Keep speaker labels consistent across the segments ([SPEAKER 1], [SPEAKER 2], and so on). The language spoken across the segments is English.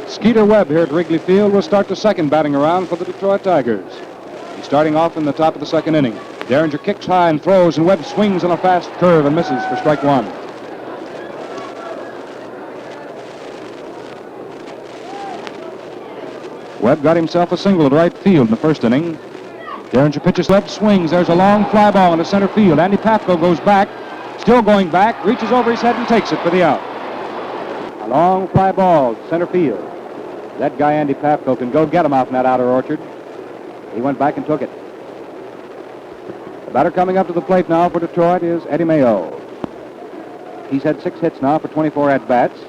[SPEAKER 1] Skeeter Webb here at Wrigley Field will start the second batting around for the Detroit Tigers. He's starting off in the top of the second inning. Derringer kicks high and throws, and Webb swings on a fast curve and misses for strike one. Webb got himself a single at right field in the first inning. Derringer pitches left, swings. There's a long fly ball into center field. Andy Pafko goes back, still going back, reaches over his head and takes it for the out. A long fly ball to center field. That guy, Andy Pafko, can go get him out in that outer orchard. He went back and took it. The batter coming up to the plate now for Detroit is Eddie Mayo. He's had 6 hits now for 24 at-bats.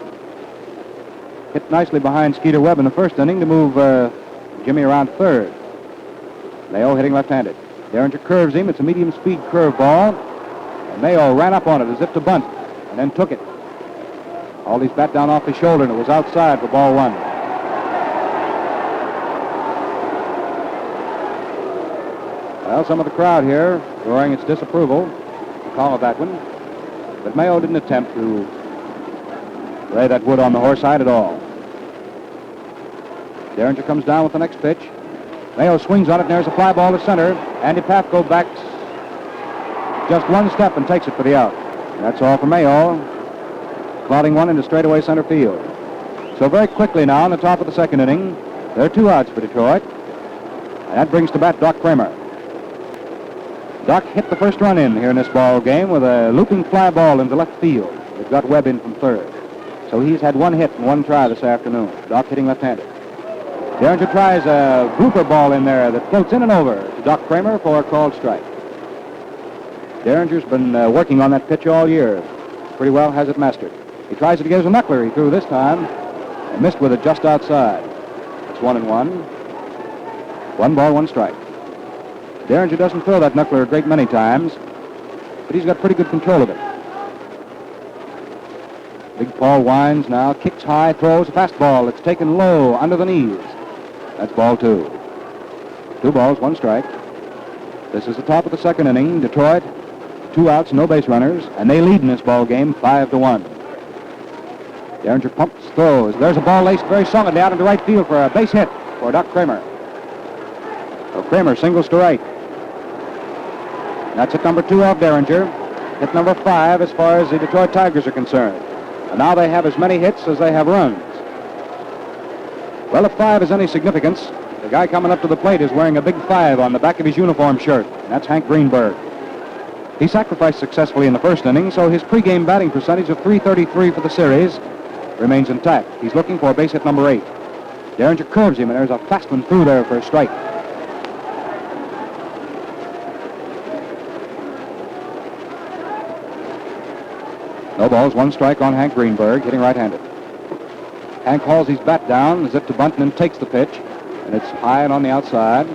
[SPEAKER 1] Hit nicely behind Skeeter Webb in the first inning to move Jimmy around third. Mayo hitting left-handed. Derringer curves him. It's a medium-speed curve ball. And Mayo ran up on it as if to bunt and then took it. Aldie's bat down off his shoulder, and it was outside for ball one. Well, some of the crowd here roaring its disapproval. The call of that one. But Mayo didn't attempt to lay that wood on the horse side at all. Derringer comes down with the next pitch. Mayo swings on it, and there's a fly ball to center. Andy Pafko backs just one step and takes it for the out. And that's all for Mayo, clouding one into straightaway center field. So very quickly now in the top of the second inning, there are 2 outs for Detroit. And that brings to bat Doc Kramer. Doc hit the first run in here in this ball game with a looping fly ball into left field. It got Webb in from third. So he's had 1 hit and 1 try this afternoon. Doc hitting left-handed. Derringer tries a blooper ball in there that floats in and over to Doc Kramer for a called strike. Derringer's been working on that pitch all year. Pretty well has it mastered. He tries it against a knuckler. He threw this time and missed with it just outside. It's 1-1. 1 ball, 1 strike. Derringer doesn't throw that knuckler a great many times, but he's got pretty good control of it. Big Paul winds now, kicks high, throws a fastball. It's taken low under the knees. That's ball 2. 2 balls, 1 strike. This is the top of the second inning. Detroit, 2 outs, no base runners, and they lead in this ball game 5-1. Derringer pumps, throws. There's a ball laced very solidly out into right field for a base hit for Doc Kramer. So Kramer singles to right. That's hit number 2 of Derringer. Hit number 5 as far as the Detroit Tigers are concerned. And now they have as many hits as they have runs. Well, if 5 is any significance, the guy coming up to the plate is wearing a big 5 on the back of his uniform shirt. And that's Hank Greenberg. He sacrificed successfully in the first inning, so his pregame batting percentage of .333 for the series remains intact. He's looking for base hit number 8. Derringer curves him, and there's a fast one through there for a strike. No balls, 1 strike on Hank Greenberg, hitting right-handed. Hank hauls his bat down as if to bunt and then takes the pitch, and it's high and on the outside.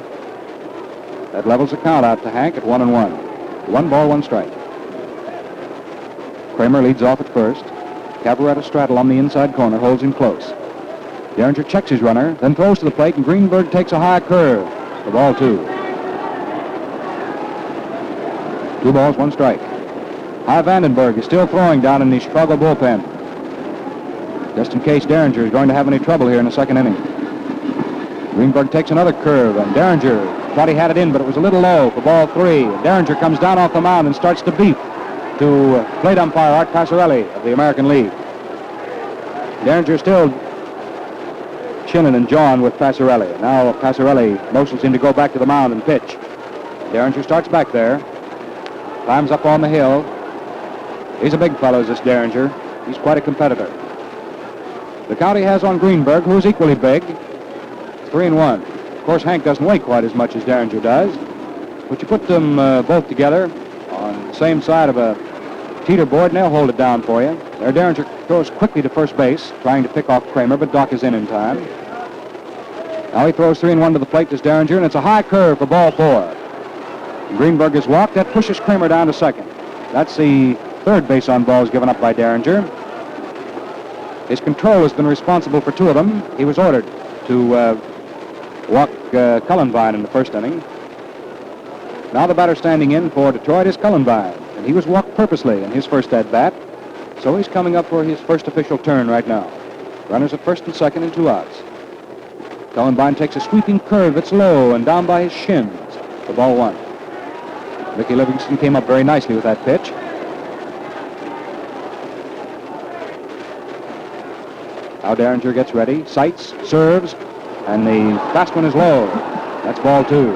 [SPEAKER 1] That levels the count out to Hank at 1-1. 1 ball, 1 strike. Kramer leads off at first. Cavaretta straddle on the inside corner, holds him close. Derringer checks his runner, then throws to the plate, and Greenberg takes a high curve for ball 2. 2 balls, 1 strike. Hy Vandenberg is still throwing down in the Chicago bullpen, just in case Derringer is going to have any trouble here in the second inning. Greenberg takes another curve, and Derringer thought he had it in, but it was a little low for ball 3. Derringer comes down off the mound and starts to beat to plate umpire Art Passarelli of the American League. Derringer still chinning and jawing with Passarelli. Now Passarelli motions him to go back to the mound and pitch. Derringer starts back there, climbs up on the hill. He's a big fellow, this Derringer. He's quite a competitor. The count he has on Greenberg, who's equally big. 3-1. Of course, Hank doesn't weigh quite as much as Derringer does, but you put them both together on the same side of a teeter board, and they'll hold it down for you. There, Derringer throws quickly to first base, trying to pick off Kramer, but Doc is in time. Now he throws 3-1 to the plate, this Derringer, and it's a high curve for ball 4. Greenberg is walked. That pushes Kramer down to second. That's the third base on balls given up by Derringer. His control has been responsible for 2 of them. He was ordered to walk Cullenvine in the first inning. Now the batter standing in for Detroit is Cullenvine, and he was walked purposely in his first at-bat, so he's coming up for his first official turn right now. Runners at first and second and 2 outs. Cullenbine takes a sweeping curve that's low and down by his shins for ball 1. Mickey Livingston came up very nicely with that pitch. Now Derringer gets ready, sights, serves, and the fast one is low. That's ball 2.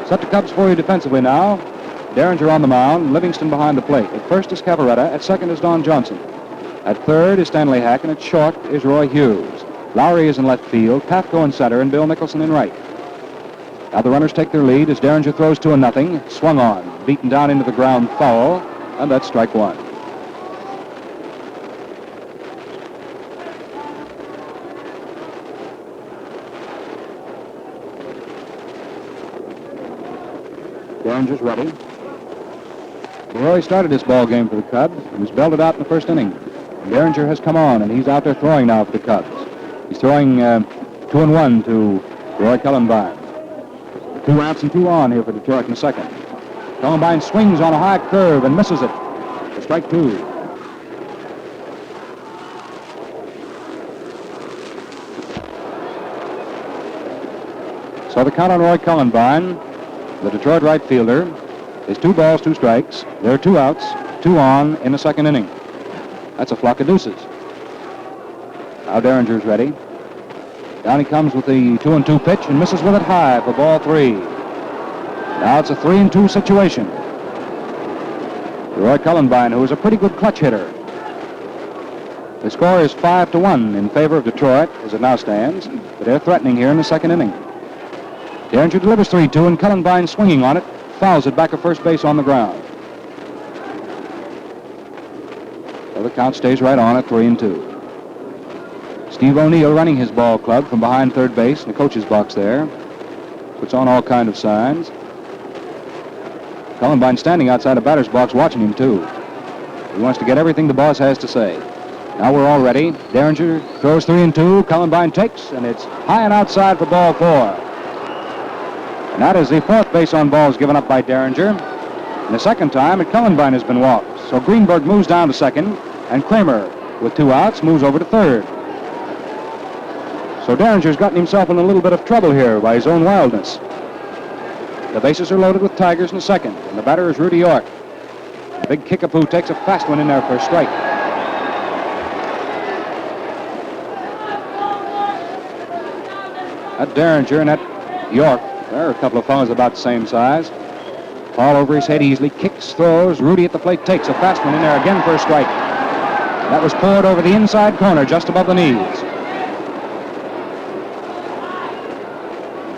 [SPEAKER 1] Set the Cubs for you defensively now. Derringer on the mound, Livingston behind the plate. At first is Cavaretta, at second is Don Johnson. At third is Stanley Hack, and at short is Roy Hughes. Lowry is in left field, Pafko in center, and Bill Nicholson in right. Now the runners take their lead as Derringer throws 2-0, swung on, beaten down into the ground foul, and that's strike 1. Derringer's ready. Roy started this ball game for the Cubs. He was belted out in the first inning. Derringer has come on, and he's out there throwing now for the Cubs. He's throwing 2-1 to Roy Cullenbine. 2 outs and 2 on here for Detroit in the second. Cullenbine swings on a high curve and misses it for strike 2. So the count on Roy Cullenbine, the Detroit right fielder, is 2 balls, 2 strikes. There are 2 outs, 2 on in the second inning. That's a flock of deuces. Now Derringer's ready. Down he comes with the 2-2 pitch and misses with it high for ball 3. Now it's a 3-2 situation. Roy Cullenbine, who is a pretty good clutch hitter. The score is 5-1 in favor of Detroit as it now stands, but they're threatening here in the second inning. Derringer delivers 3-2, and Cullenbine swinging on it, fouls it back at first base on the ground. So the count stays right on at 3-2. Steve O'Neill running his ball club from behind third base in the coach's box there. Puts on all kind of signs. Cullenbine standing outside the batter's box watching him too. He wants to get everything the boss has to say. Now we're all ready. Derringer throws 3-2. Cullenbine takes, and it's high and outside for ball 4. And that is the 4th base on balls given up by Derringer. And the second time, Cullenbine has been walked. So Greenberg moves down to second, and Kramer, with 2 outs, moves over to third. So Derringer's gotten himself in a little bit of trouble here by his own wildness. The bases are loaded with Tigers in the second, and the batter is Rudy York. The big Kickapoo takes a fast one in there for a strike. That Derringer and that York, they're a couple of fellows about the same size. Ball over his head easily, kicks, throws. Rudy at the plate takes a fast one in there again for a strike. That was poured over the inside corner just above the knees.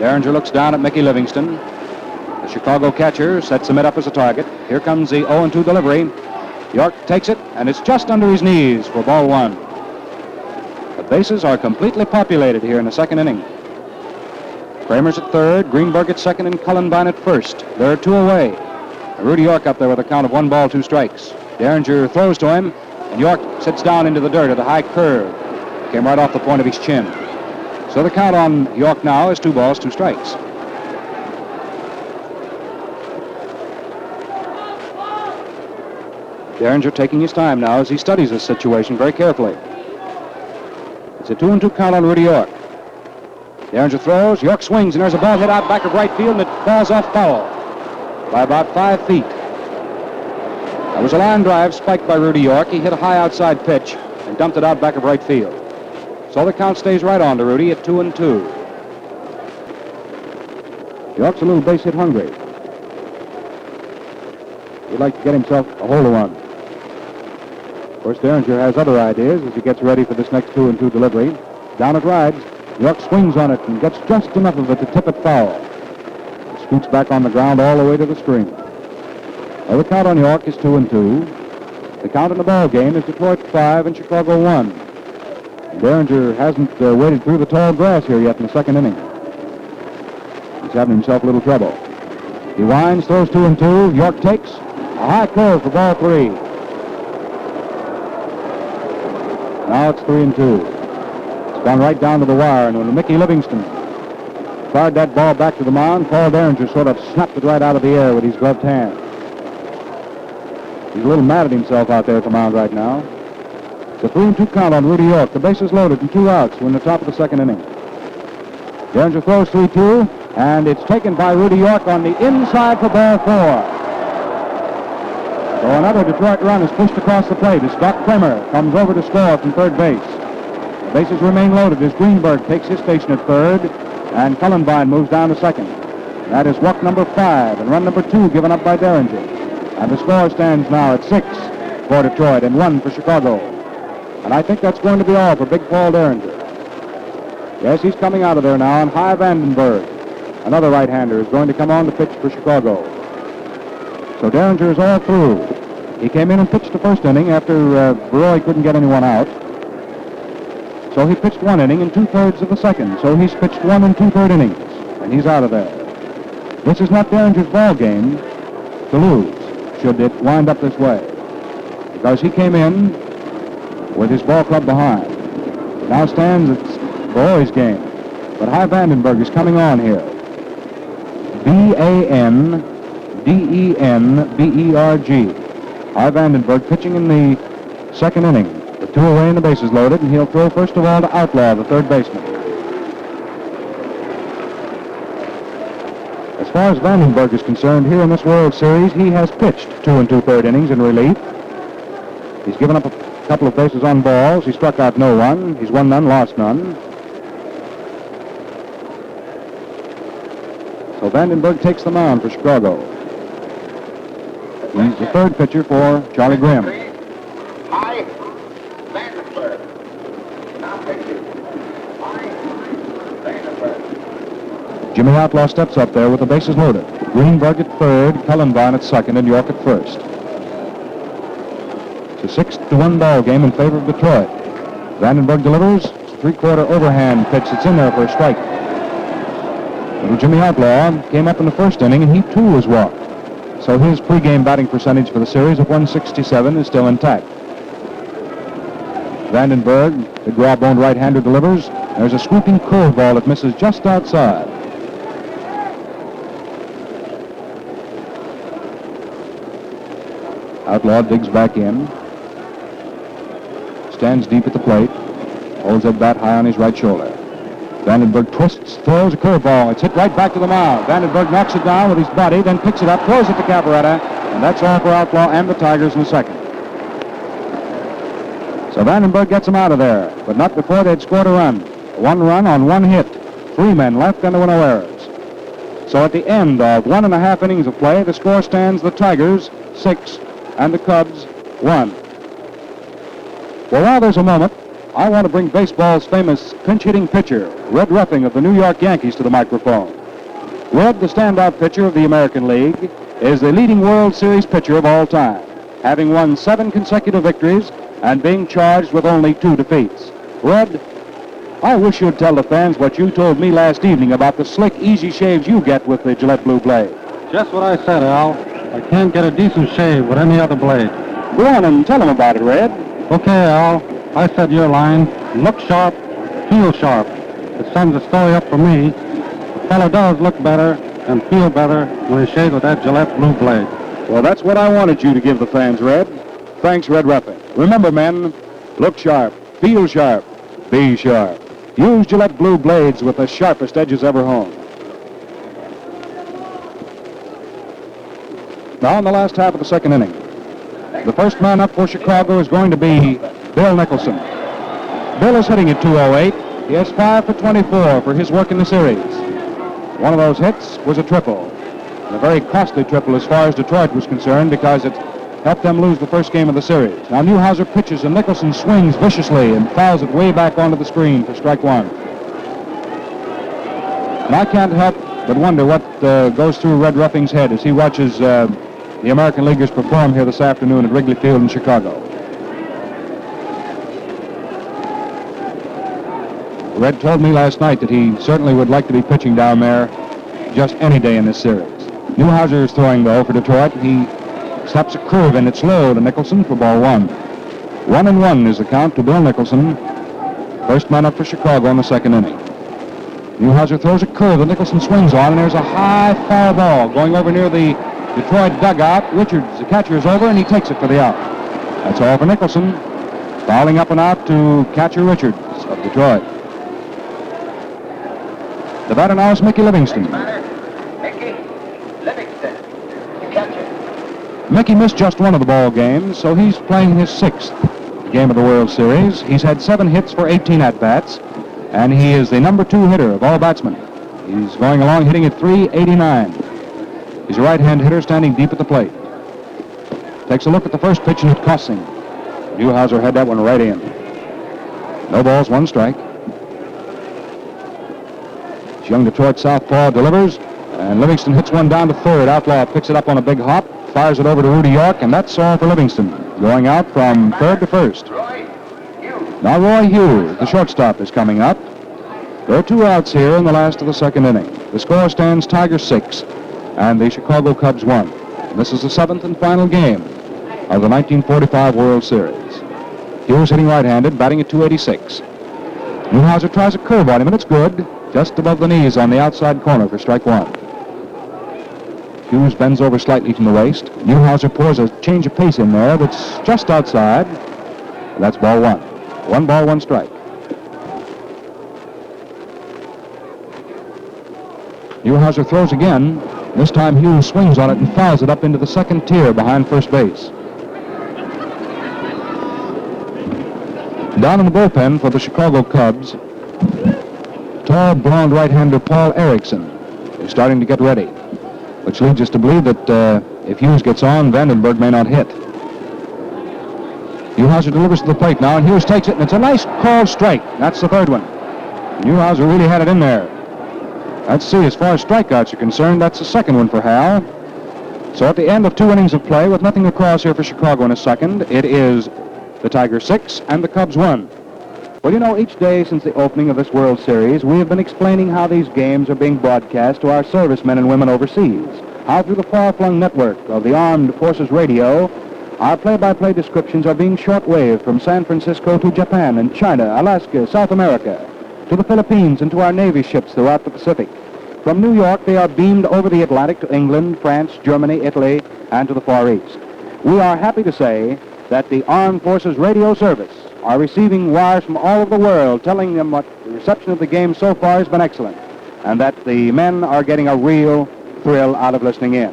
[SPEAKER 1] Derringer looks down at Mickey Livingston. The Chicago catcher sets him up as a target. Here comes the 0-2 delivery. York takes it, and it's just under his knees for ball 1. The bases are completely populated here in the second inning. Kramer's at third, Greenberg at second, and Cullenbine at first. There are 2 away. Rudy York up there with a count of 1 ball, 2 strikes. Derringer throws to him, and York sits down into the dirt at a high curve. Came right off the point of his chin. So the count on York now is 2 balls, 2 strikes. Derringer taking his time now as he studies this situation very carefully. It's a 2-2 count on Rudy York. Derringer throws, York swings, and there's a ball hit out back of right field, and it falls off foul by about 5 feet. That was a line drive spiked by Rudy York. He hit a high outside pitch and dumped it out back of right field. So the count stays right on to Rudy at 2-2. York's a little base hit hungry. He'd like to get himself a hold of one. Of course, Derringer has other ideas as he gets ready for this next 2-2 delivery. Down it rides. York swings on it and gets just enough of it to tip it foul. It scoots back on the ground all the way to the screen. Well, the count on York is 2-2. The count in the ball game is Detroit 5 and Chicago 1. Derringer hasn't waded through the tall grass here yet in the second inning. He's having himself a little trouble. He winds, throws 2-2. York takes a high curve for ball 3. Now it's 3-2. It's gone right down to the wire, and when Mickey Livingston fired that ball back to the mound, Paul Derringer sort of snapped it right out of the air with his gloved hand. He's a little mad at himself out there at the mound right now. The 3-2 count on Rudy York. The bases loaded and 2 outs. We're in the top of the second inning. Derringer throws 3-2, and it's taken by Rudy York on the inside for ball 4. So another Detroit run is pushed across the plate as Doc Kramer comes over to score from third base. The bases remain loaded as Greenberg takes his station at third, and Cullenbine moves down to second. That is walk number 5, and run number 2 given up by Derringer. And the score stands now at 6 for Detroit and 1 for Chicago. And I think that's going to be all for Big Paul Derringer. Yes, he's coming out of there now, and Hy Vandenberg, another right-hander, is going to come on to pitch for Chicago. So Derringer is all through. He came in and pitched the first inning after Beroy couldn't get anyone out. So he pitched 1 inning and 2/3 of the second. So he's pitched 1 2/3 innings, and he's out of there. This is not Derringer's ball game to lose, should it wind up this way, because he came in with his ball club behind. Now stands it's Beroy's game, but Hy Vandenberg is coming on here. Vandenberg. Hy Vandenberg pitching in the second inning. The 2 away and the bases loaded, and he'll throw first of all to Outlaw, the third baseman. As far as Vandenberg is concerned, here in this World Series, he has pitched 2 2/3 innings in relief. He's given up a couple of bases on balls. He struck out no one. He's won none, lost none. So Vandenberg takes the mound for Chicago. He's the third pitcher for Charlie Grimm.
[SPEAKER 2] Hy Vandenberg. Now pitching. Hy Vandenberg.
[SPEAKER 1] Jimmy Outlaw steps up there with the bases loaded. Greenberg at third, Cullenbine at second, and York at first. It's a 6-1 ball game in favor of Detroit. Vandenberg delivers. It's a 3/4 overhand pitch that's in there for a strike. Little Jimmy Outlaw came up in the first inning, and he too was walked. So his pregame batting percentage for the series of 167 is still intact. Vandenberg, the raw-boned right-hander, delivers. There's a swooping curveball that misses just outside. Outlaw digs back in. Stands deep at the plate. Holds that bat high on his right shoulder. Vandenberg twists, throws a curveball. It's hit right back to the mound. Vandenberg knocks it down with his body, then picks it up, throws it to Cavaretta, and that's all for Outlaw and the Tigers in the second. So Vandenberg gets him out of there, but not before they'd scored a run. 1 run on 1 hit. 3 men left and there were no errors. So at the end of 1.5 innings of play, the score stands the Tigers 6 and the Cubs 1. Well, while there's a moment, I want to bring baseball's famous pinch-hitting pitcher, Red Ruffing of the New York Yankees, to the microphone. Red, the standout pitcher of the American League, is the leading World Series pitcher of all time, having won 7 consecutive victories and being charged with only 2 defeats. Red, I wish you'd tell the fans what you told me last evening about the slick, easy shaves you get with the Gillette Blue Blade.
[SPEAKER 3] Just what I said, Al. I can't get a decent shave with any other blade.
[SPEAKER 1] Go on and tell them about it, Red.
[SPEAKER 3] Okay, Al. I said your line. Look sharp, feel sharp. It sums the story up for me. The fellow does look better and feel better when he shaves with that Gillette Blue Blade.
[SPEAKER 1] Well, that's what I wanted you to give the fans, Red. Thanks, Red Ruffing. Remember, men, look sharp, feel sharp, be sharp. Use Gillette Blue Blades with the sharpest edges ever honed. Now in the last half of the second inning, the first man up for Chicago is going to be Bill Nicholson. Bill is hitting at 208. He has 5 for 24 for his work in the series. One of those hits was a triple, and a very costly triple as far as Detroit was concerned because it helped them lose the first game of the series. Now Newhouser pitches and Nicholson swings viciously and fouls it way back onto the screen for strike 1. And I can't help but wonder what goes through Red Ruffing's head as he watches the American Leaguers perform here this afternoon at Wrigley Field in Chicago. Red told me last night that he certainly would like to be pitching down there just any day in this series. Newhouser is throwing, though, for Detroit. He slaps a curve in. It's low to Nicholson for ball 1. 1-1 is the count to Bill Nicholson. First man up for Chicago in the second inning. Newhouser throws a curve that Nicholson swings on, and there's a high foul ball going over near the Detroit dugout. Richards, the catcher, is over, and he takes it for the out. That's all for Nicholson. Fouling up and out to catcher Richards of Detroit. The batter now is Mickey Livingston.
[SPEAKER 2] Mickey Livingston, the catcher.
[SPEAKER 1] Mickey missed just one of the ball games, so he's playing his 6th game of the World Series. He's had 7 hits for 18 at-bats, and he is the number 2 hitter of all batsmen. He's going along hitting at .389. He's a right-hand hitter standing deep at the plate. Takes a look at the first pitch, and it costs him. Newhouser had that one right in. No balls, 1 strike. Young Detroit southpaw delivers, and Livingston hits one down to third. Outlaw picks it up on a big hop, fires it over to Rudy York, and that's all for Livingston. Going out from third to first. Now Roy Hughes, the shortstop, is coming up. There are 2 outs here in the last of the 2nd inning. The score stands Tigers 6 and the Chicago Cubs 1. This is the 7th and final game of the 1945 World Series. Hughes hitting right-handed, batting at .286. Newhouser tries a curve on him, and it's good. Just above the knees on the outside corner for strike 1. Hughes bends over slightly from the waist. Newhouser pours a change of pace in there that's just outside. And that's ball 1. 1 ball, 1 strike. Newhouser throws again. This time Hughes swings on it and fouls it up into the 2nd tier behind first base. Down in the bullpen for the Chicago Cubs, tall, blonde right-hander Paul Erickson is starting to get ready, which leads us to believe that if Hughes gets on, Vandenberg may not hit. Newhouser delivers to the plate now, and Hughes takes it, and it's a nice called strike. That's the 3rd one. Newhouser really had it in there. Let's see, as far as strikeouts are concerned, that's the 2nd one for Hal. So at the end of 2 innings of play, with nothing across here for Chicago in a 2nd, it is the Tigers 6 and the Cubs 1. Well, you know, each day since the opening of this World Series, we have been explaining how these games are being broadcast to our servicemen and women overseas. How through the far-flung network of the Armed Forces Radio, our play-by-play descriptions are being shortwaved from San Francisco to Japan and China, Alaska, South America, to the Philippines and to our Navy ships throughout the Pacific. From New York, they are beamed over the Atlantic to England, France, Germany, Italy, and to the Far East. We are happy to say that the Armed Forces Radio Service are receiving wires from all over the world telling them what the reception of the game so far has been excellent, and that the men are getting a real thrill out of listening in.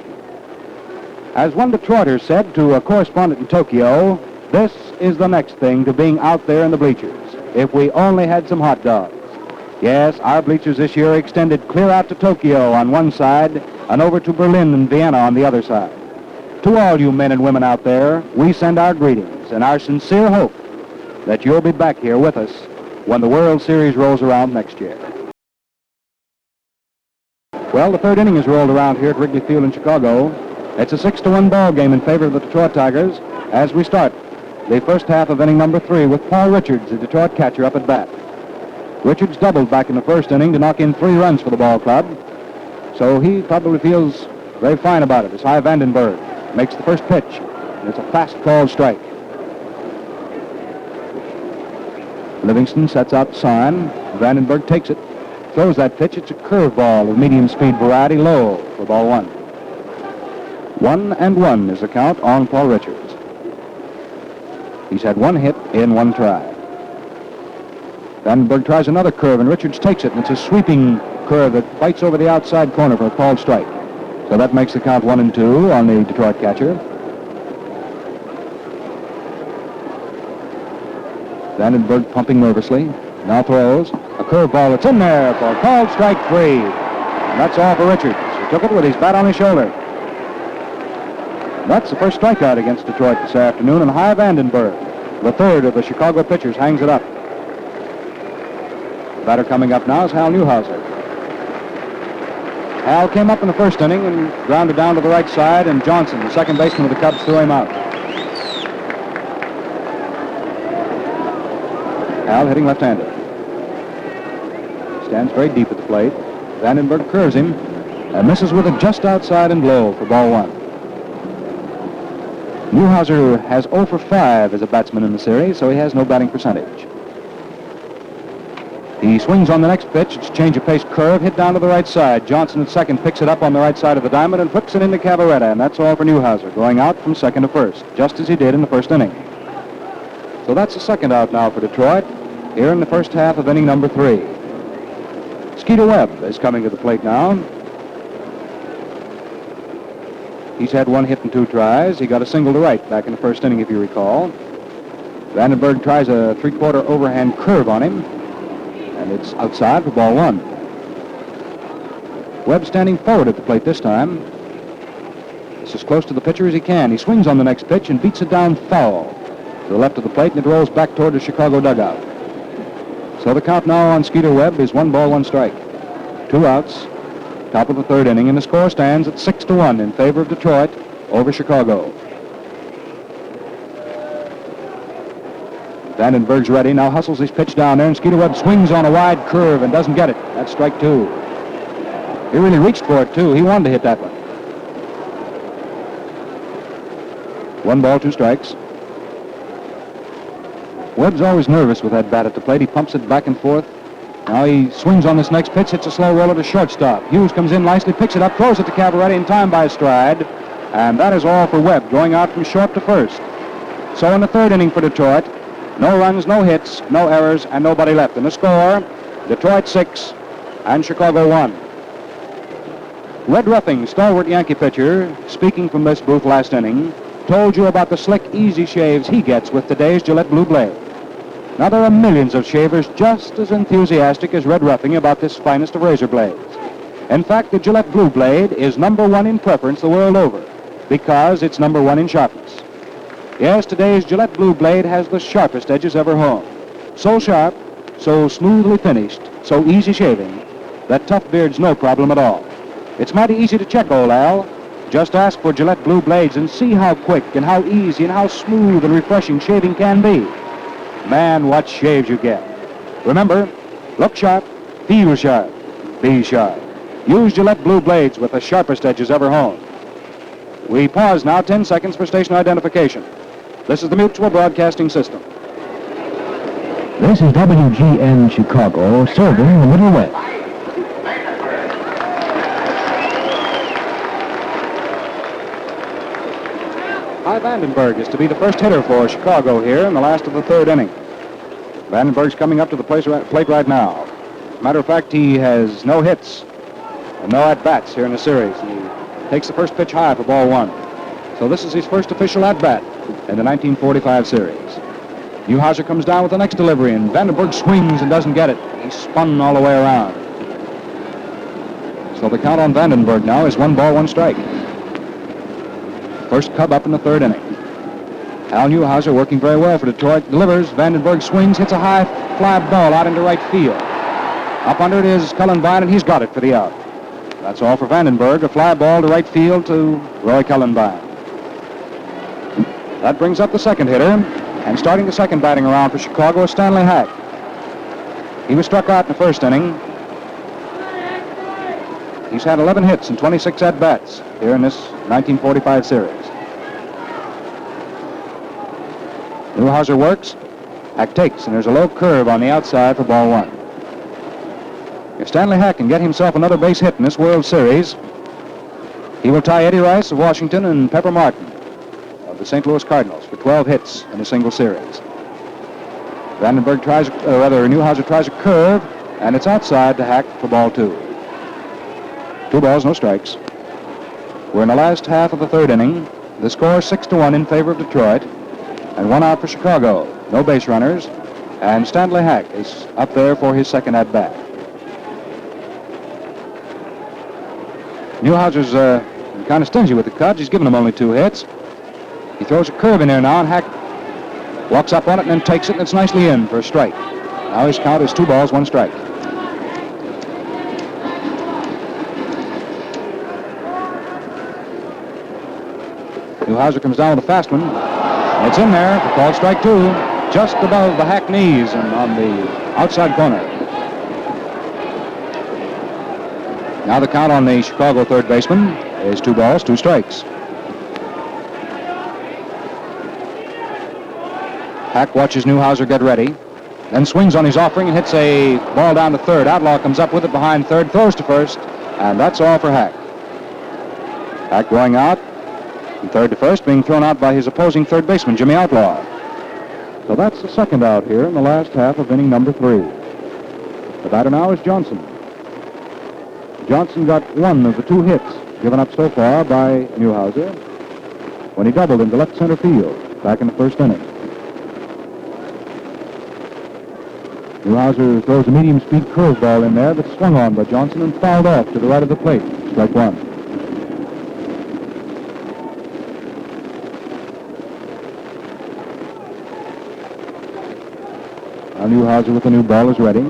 [SPEAKER 1] As one Detroiter said to a correspondent in Tokyo, this is the next thing to being out there in the bleachers. If we only had some hot dogs. Yes, our bleachers this year extended clear out to Tokyo on one side and over to Berlin and Vienna on the other side. To all you men and women out there, we send our greetings and our sincere hope that you'll be back here with us when the World Series rolls around next year. Well, the 3rd inning has rolled around here at Wrigley Field in Chicago. It's a 6-1 ball game in favor of the Detroit Tigers as we start the first half of inning number 3 with Paul Richards, the Detroit catcher, up at bat. Richards doubled back in the 1st inning to knock in 3 runs for the ball club, so he probably feels very fine about it as Hy Vandenberg makes the first pitch, and it's a fast called strike. Livingston sets out the sign. Vandenberg takes it, throws that pitch. It's a curveball of medium speed variety, low for ball 1. 1-1 is the count on Paul Richards. He's had 1 hit in 1 try. Vandenberg tries another curve, and Richards takes it, and it's a sweeping curve that bites over the outside corner for a called strike. So that makes the count 1-2 on the Detroit catcher. Vandenberg pumping nervously. Now throws a curveball that's in there for called strike 3. And that's all for Richards. He took it with his bat on his shoulder. That's the first strikeout against Detroit this afternoon, and Hy Vandenberg, the 3rd of the Chicago pitchers, hangs it up. The batter coming up now is Hal Newhouser. Hal came up in the 1st inning and grounded down to the right side, and Johnson, the 2nd baseman of the Cubs, threw him out. Hal hitting left-handed. Stands very deep at the plate. Vandenberg curves him and misses with it just outside and low for ball 1. Newhouser has 0 for 5 as a batsman in the series, so he has no batting percentage. He swings on the next pitch. It's a change of pace curve, hit down to the right side. Johnson at 2nd picks it up on the right side of the diamond and flips it into Cavaretta, and that's all for Newhouser, going out from 2nd to 1st, just as he did in the 1st inning. So that's the second out now for Detroit here in the first half of inning number 3. Skeeter Webb is coming to the plate now. He's had 1 hit and 2 tries. He got a single to right back in the first inning, if you recall. Vandenberg tries a 3/4 overhand curve on him, and it's outside for ball 1. Webb standing forward at the plate this time. It's as close to the pitcher as he can. He swings on the next pitch and beats it down foul to the left of the plate, and it rolls back toward the Chicago dugout. So the count now on Skeeter Webb is 1 ball, 1 strike. 2 outs, top of the 3rd inning, and the score stands at 6-1 in favor of Detroit over Chicago. Vandenberg's ready, now hustles his pitch down there, and Skeeter Webb swings on a wide curve and doesn't get it. That's strike 2. He really reached for it, too. He wanted to hit that one. 1 ball, 2 strikes. Webb's always nervous with that bat at the plate. He pumps it back and forth. Now he swings on this next pitch, hits a slow roller to shortstop. Hughes comes in nicely, picks it up, throws it to Cavalretti in time by Stride. And that is all for Webb, going out from short to first. So in the 3rd inning for Detroit, no runs, no hits, no errors, and nobody left. And the score, Detroit 6 and Chicago 1. Red Ruffing, stalwart Yankee pitcher, speaking from this booth last inning, told you about the slick, easy shaves he gets with today's Gillette Blue Blade. Now, there are millions of shavers just as enthusiastic as Red Ruffing about this finest of razor blades. In fact, the Gillette Blue Blade is number 1 in preference the world over because it's number 1 in sharpness. Yes, today's Gillette Blue Blade has the sharpest edges ever honed. So sharp, so smoothly finished, so easy shaving, that tough beard's no problem at all. It's mighty easy to check, old Al. Just ask for Gillette Blue Blades and see how quick and how easy and how smooth and refreshing shaving can be. Man, what shaves you get. Remember, look sharp, feel sharp, be sharp. Use Gillette Blue Blades with the sharpest edges ever honed. We pause now 10 seconds for station identification. This is the Mutual Broadcasting System.
[SPEAKER 4] This is WGN Chicago, serving the Middle West.
[SPEAKER 1] Hy Vandenberg is to be the first hitter for Chicago here in the last of the 3rd inning. Vandenberg's coming up to the plate right now. Matter of fact, he has no hits and no at-bats here in the series. He takes the first pitch high for ball 1. So this is his first official at-bat in the 1945 series. Newhouser comes down with the next delivery, and Vandenberg swings and doesn't get it. He's spun all the way around. So the count on Vandenberg now is 1 ball, 1 strike. First Cub up in the 3rd inning. Al Newhouser working very well for Detroit. Delivers. Vandenberg swings, hits a high fly ball out into right field. Up under it is Cullenbine, and he's got it for the out. That's all for Vandenberg. A fly ball to right field to Roy Cullenbine. That brings up the second hitter. And starting the second batting around for Chicago is Stanley Hack. He was struck out in the 1st inning. He's had 11 hits and 26 at-bats here in this 1945 series. Newhouser works. Hack takes, and there's a low curve on the outside for ball 1. If Stanley Hack can get himself another base hit in this World Series, he will tie Eddie Rice of Washington and Pepper Martin of the St. Louis Cardinals for 12 hits in a single series. Vandenberg tries, Newhouser tries a curve, and it's outside to Hack for ball 2. 2 balls, no strikes. We're in the last half of the 3rd inning. The score is 6-1 in favor of Detroit, and 1 out for Chicago. No base runners, and Stanley Hack is up there for his second at-bat. Newhouser's kind of stingy with the Cubs. He's given them only 2 hits. He throws a curve in there now, and Hack walks up on it and then takes it, and it's nicely in for a strike. Now his count is 2 balls, 1 strike. Newhouser comes down with a fast one. It's in there for called strike 2, just above the Hack knees and on the outside corner. Now the count on the Chicago third baseman is 2 balls, 2 strikes. Hack watches Newhouser get ready, then swings on his offering and hits a ball down to third. Outlaw comes up with it behind third, throws to first, and that's all for Hack. Hack going out, from third to first, being thrown out by his opposing third baseman, Jimmy Outlaw. So that's the second out here in the last half of inning number 3. The batter now is Johnson. Johnson got one of the 2 hits given up so far by Newhouser when he doubled into left center field back in the first inning. Newhouser throws a medium-speed curveball in there that's swung on by Johnson and fouled off to the right of the plate. Strike 1. Now Newhouser with the new ball is ready.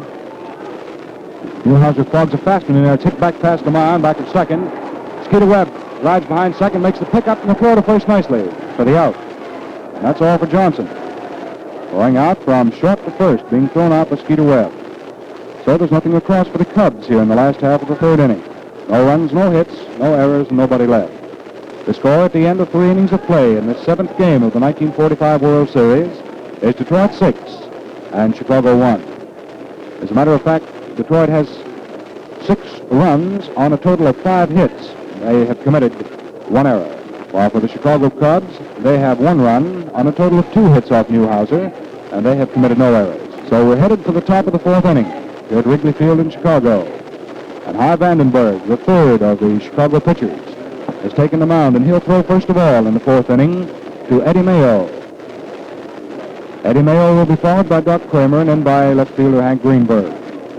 [SPEAKER 1] Newhouser fogs a fast one in there. It's hit back past the mound, back at second. Skeeter Webb rides behind second, makes the pickup and the throw to first nicely for the out. And that's all for Johnson. Going out from short to first, being thrown out by Skeeter Webb. So there's nothing across for the Cubs here in the last half of the 3rd inning. No runs, no hits, no errors, and nobody left. The score at the end of 3 innings of play in the 7th game of the 1945 World Series is Detroit 6 and Chicago 1. As a matter of fact, Detroit has 6 runs on a total of 5 hits. They have committed 1 error. While for the Chicago Cubs, they have 1 run on a total of 2 hits off Newhouser, and they have committed no errors. So we're headed for the top of the 4th inning here at Wrigley Field in Chicago. And Hy Vandenberg, the 3rd of the Chicago pitchers, has taken the mound, and he'll throw first of all in the 4th inning to Eddie Mayo. Eddie Mayo will be followed by Doc Kramer and then by left fielder Hank Greenberg.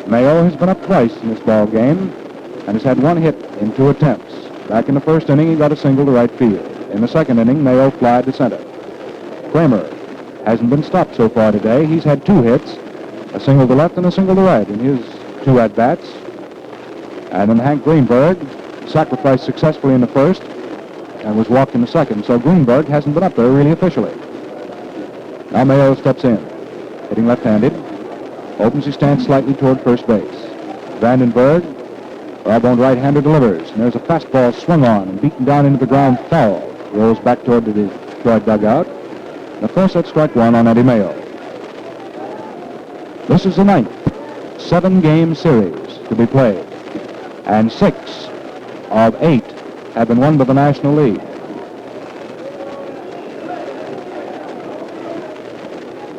[SPEAKER 1] Mayo has been up twice in this ball game and has had 1 hit in 2 attempts. Back in the first inning, he got a single to right field. In the second inning, Mayo flied to center. Kramer hasn't been stopped so far today. He's had 2 hits, a single to left and a single to right in his 2 at-bats. And then Hank Greenberg sacrificed successfully in the first and was walked in the second. So Greenberg hasn't been up there really officially. Now Mayo steps in, hitting left-handed. Opens his stance slightly toward first base. Vandenberg, raw-boned right-hander, delivers. And there's a fastball swung on and beaten down into the ground foul. Rolls back toward the Detroit dugout. And of course, that's strike 1 on Eddie Mayo. This is the 9th 7-game series to be played. And 6 of 8 have been won by the National League.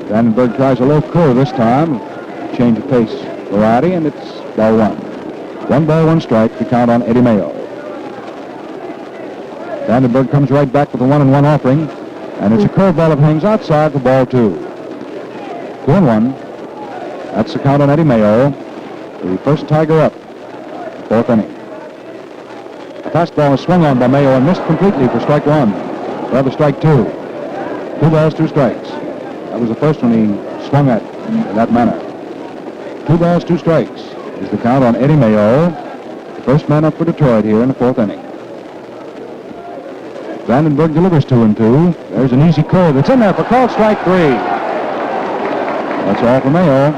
[SPEAKER 1] Vandenberg tries a low curve this time. Change of pace variety, and it's ball 1. 1 ball, 1 strike to count on Eddie Mayo. Vandenberg comes right back with a 1-1 offering, and it's a curveball that hangs outside for ball 2. 2-1. That's the count on Eddie Mayo. The first Tiger up, 4th inning. A fastball is swung on by Mayo and missed completely for strike 1. Rather strike 2. 2 balls, 2 strikes. That was the first one he swung at in that manner. 2 balls, 2 strikes is the count on Eddie Mayo, the first man up for Detroit here in the 4th inning. Vandenberg delivers 2-2. There's an easy curve. It's in there for called strike 3. That's all for Mayo.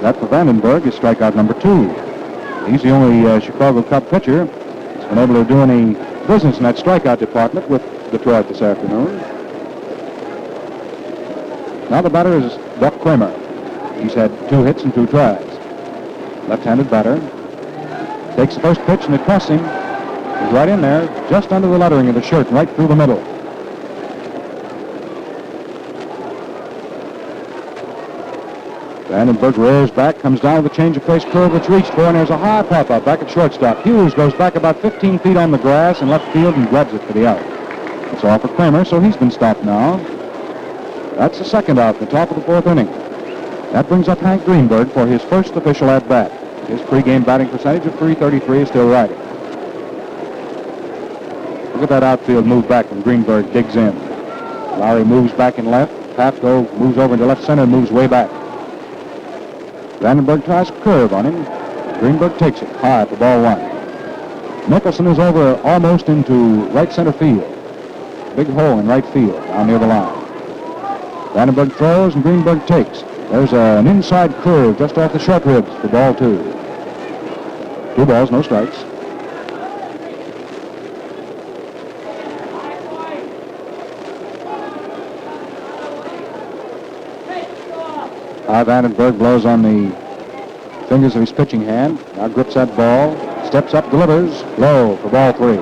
[SPEAKER 1] That for Vandenberg is strikeout number 2. He's the only Chicago Cub pitcher that's been able to do any business in that strikeout department with Detroit this afternoon. Now the batter is Doc Kramer. He's had 2 hits and 2 tries. Left-handed batter. Takes the first pitch and it costs him. He's right in there, just under the lettering of the shirt, right through the middle. Vandenberg rolls back, comes down with a change of pace curve that's reached for, and there's a high pop-up back at shortstop. Hughes goes back about 15 feet on the grass in left field and grabs it for the out. That's all for Kramer, so he's been stopped now. That's the second out, the top of the 4th inning. That brings up Hank Greenberg for his first official at-bat. His pregame batting percentage of .333 is still riding. Look at that outfield move back when Greenberg digs in. Lowry moves back in left. Pafko moves over into left center and moves way back. Vandenberg tries a curve on him. Greenberg takes it high for ball 1. Nicholson is over almost into right center field. Big hole in right field down near the line. Vandenberg throws and Greenberg takes. There's an inside curve just off the short ribs for ball 2. 2 balls, no strikes. Hy Vandenberg blows on the fingers of his pitching hand. Now grips that ball, steps up, delivers, low for ball 3.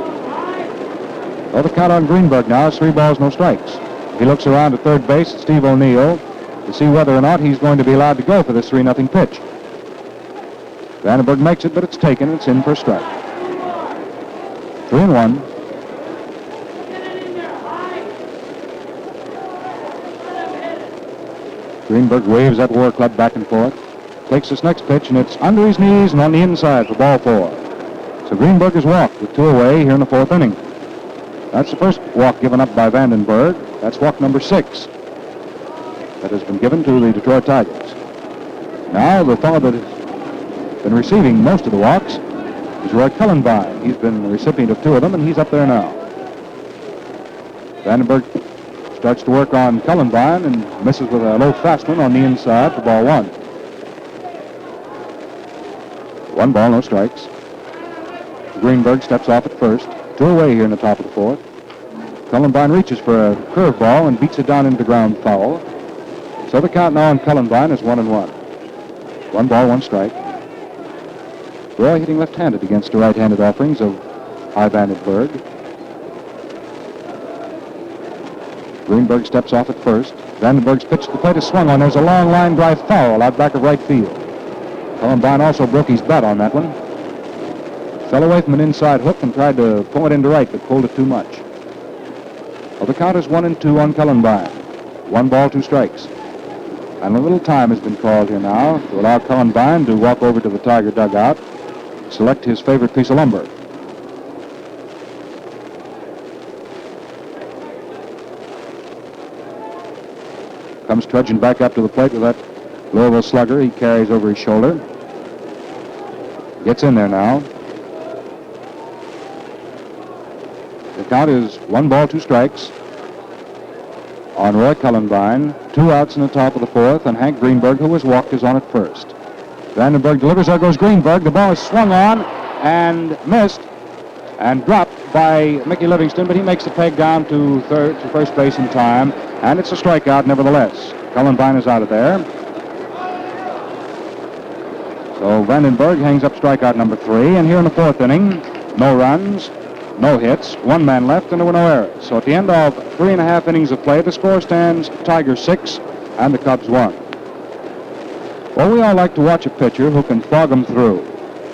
[SPEAKER 1] Well, the count on Greenberg now is 3 balls, no strikes. He looks around at third base at Steve O'Neill to see whether or not he's going to be allowed to go for this 3-0 pitch. Vandenberg makes it, but it's taken. It's in for a strike. 3-1. Greenberg waves that War Club back and forth. Takes this next pitch, and it's under his knees and on the inside for ball 4. So Greenberg has walked with 2 away here in the 4th inning. That's the first walk given up by Vandenberg. That's walk number 6 that has been given to the Detroit Tigers. Now the fellow that has been receiving most of the walks is Roy Cullenbine. He's been the recipient of 2 of them, and he's up there now. Vandenberg starts to work on Cullenbine and misses with a low fastman on the inside for ball 1. 1 ball, no strikes. Greenberg steps off at first. 2 away here in the top of the 4th. Cullenbine reaches for a curveball and beats it down into the ground foul. So the count now on Cullenbine is 1-1. 1 ball, 1 strike. Roy hitting left-handed against the right-handed offerings of Hy Vandenberg. Greenberg steps off at first. Vandenberg's pitch to the plate is swung on. There's a long line drive foul out back of right field. Cullenbine also broke his bat on that one. Fell away from an inside hook and tried to pull it into right, but pulled it too much. Well, the count is 1-2 on Cullenbine. 1 ball, 2 strikes. And a little time has been called here now to allow Cullenbine to walk over to the Tiger dugout, select his favorite piece of lumber. Comes trudging back up to the plate with that Louisville slugger he carries over his shoulder. Gets in there now. The count is 1 ball, 2 strikes on Roy Cullenbine. 2 outs in the top of the 4th, and Hank Greenberg, who was walked, is on at first. Vandenberg delivers. There goes Greenberg. The ball is swung on and missed and dropped by Mickey Livingston, but he makes the peg down to first base in time, and it's a strikeout nevertheless. Cullenbine is out of there. So Vandenberg hangs up strikeout number 3, and here in the 4th inning, no runs, no hits, 1 man left, and there were no errors. So at the end of 3.5 innings of play, the score stands Tigers 6 and the Cubs 1. Well, we all like to watch a pitcher who can fog them through.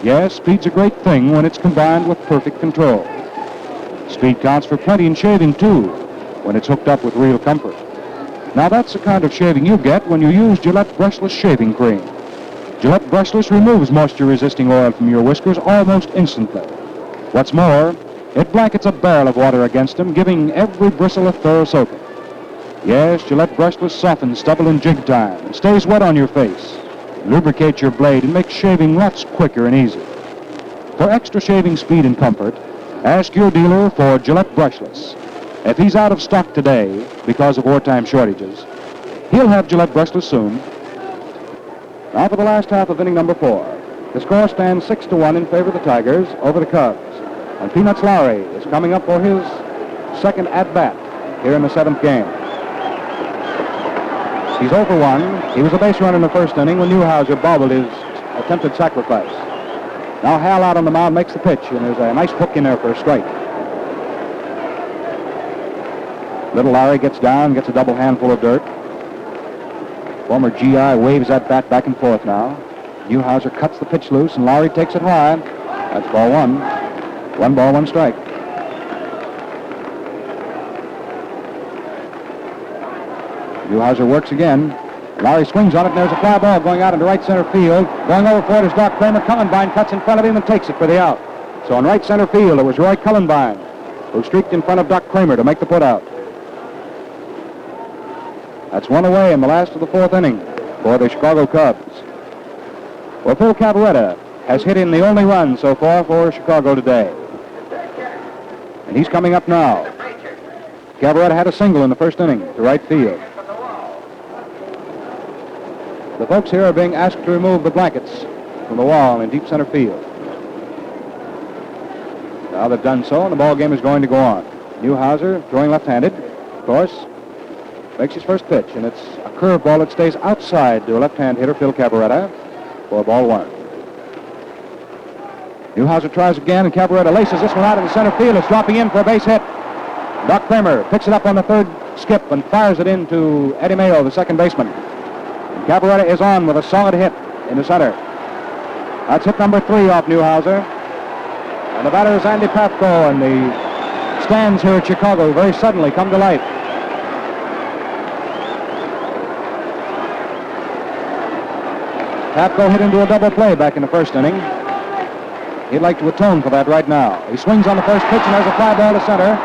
[SPEAKER 1] Yes, speed's a great thing when it's combined with perfect control. Speed counts for plenty in shaving, too, when it's hooked up with real comfort. Now, that's the kind of shaving you get when you use Gillette Brushless Shaving Cream. Gillette Brushless removes moisture-resisting oil from your whiskers almost instantly. What's more, it blankets a barrel of water against them, giving every bristle a thorough soaking. Yes, Gillette Brushless softens stubble in jig time and stays wet on your face, lubricates your blade, and makes shaving lots quicker and easier. For extra shaving speed and comfort, ask your dealer for Gillette Brushless. If he's out of stock today because of wartime shortages, he'll have Gillette Brushless soon. Now for the last half of inning number 4. The score stands 6-1 in favor of the Tigers over the Cubs. And Peanuts Lowry is coming up for his second at-bat here in the 7th game. He's 0 for 1. He was a base runner in the 1st inning when Newhouser bobbled his attempted sacrifice. Now Hal out on the mound makes the pitch, and there's a nice hook in there for a strike. Little Lowry gets down, gets a double handful of dirt. Former GI waves that bat back and forth now. Newhouser cuts the pitch loose, and Lowry takes it high. That's ball 1. 1 ball, 1 strike. Newhouser works again. Lowry swings on it, and there's a fly ball going out into right center field. Going over for it is Doc Kramer. Cullenbine cuts in front of him and takes it for the out. So in right center field, it was Roy Cullenbine who streaked in front of Doc Kramer to make the put-out. That's 1 away in the last of the 4th inning for the Chicago Cubs. Well, Phil Cavarretta has hit in the only run so far for Chicago today. And he's coming up now. Cavarretta had a single in the 1st inning to right field. The folks here are being asked to remove the blankets from the wall in deep center field. Now they've done so, and the ball game is going to go on. Newhouser throwing left-handed, of course, makes his first pitch, and it's a curveball that stays outside to a left-hand hitter, Phil Cavarretta, for ball 1. Newhouser tries again, and Cavarretta laces this one out in the center field. It's dropping in for a base hit. Doc Kramer picks it up on the third skip and fires it into Eddie Mayo, the second baseman. And Cabaretta is on with a solid hit in the center. That's hit number 3 off Newhouser. And the batter is Andy Pafko, and the stands here at Chicago very suddenly come to life. Pafko hit into a double play back in the first inning. He'd like to atone for that right now. He swings on the first pitch and has a fly ball to center.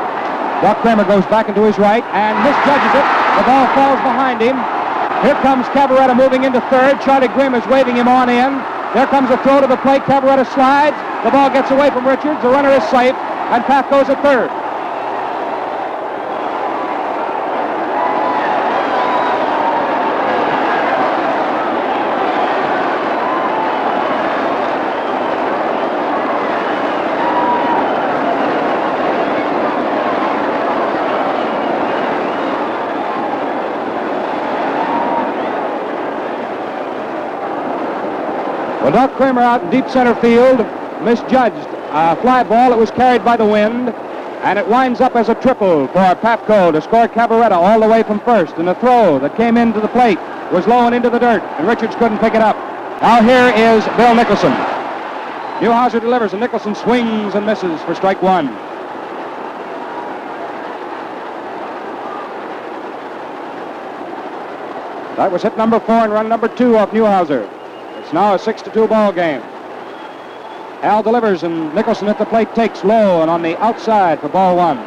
[SPEAKER 1] Doc Kramer goes back into his right and misjudges it. The ball falls behind him. Here comes Cabaretta moving into third. Charlie Grimm is waving him on in. There comes a throw to the plate. Cabaretta slides. The ball gets away from Richards. The runner is safe, and Pafko's at third. Well, Doc Kramer out in deep center field misjudged a fly ball that was carried by the wind, and it winds up as a triple for Pafko to score Cabaretta all the way from first. And the throw that came into the plate was low and into the dirt, and Richards couldn't pick it up. Now here is Bill Nicholson. Newhouser delivers, and Nicholson swings and misses for strike 1. That was hit number 4 and run number 2 off Newhouser. It's now a 6-2 ball game. Al delivers, and Nicholson at the plate takes low and on the outside for ball 1.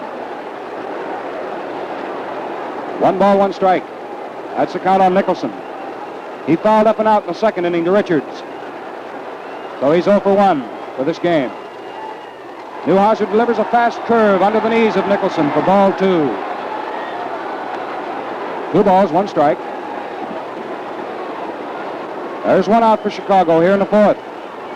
[SPEAKER 1] 1 ball, 1 strike. That's the count on Nicholson. He fouled up and out in the second inning to Richards. So he's 0 for 1 for this game. Newhouser delivers a fast curve under the knees of Nicholson for ball 2. 2 balls, 1 strike. There's 1 out for Chicago here in the 4th.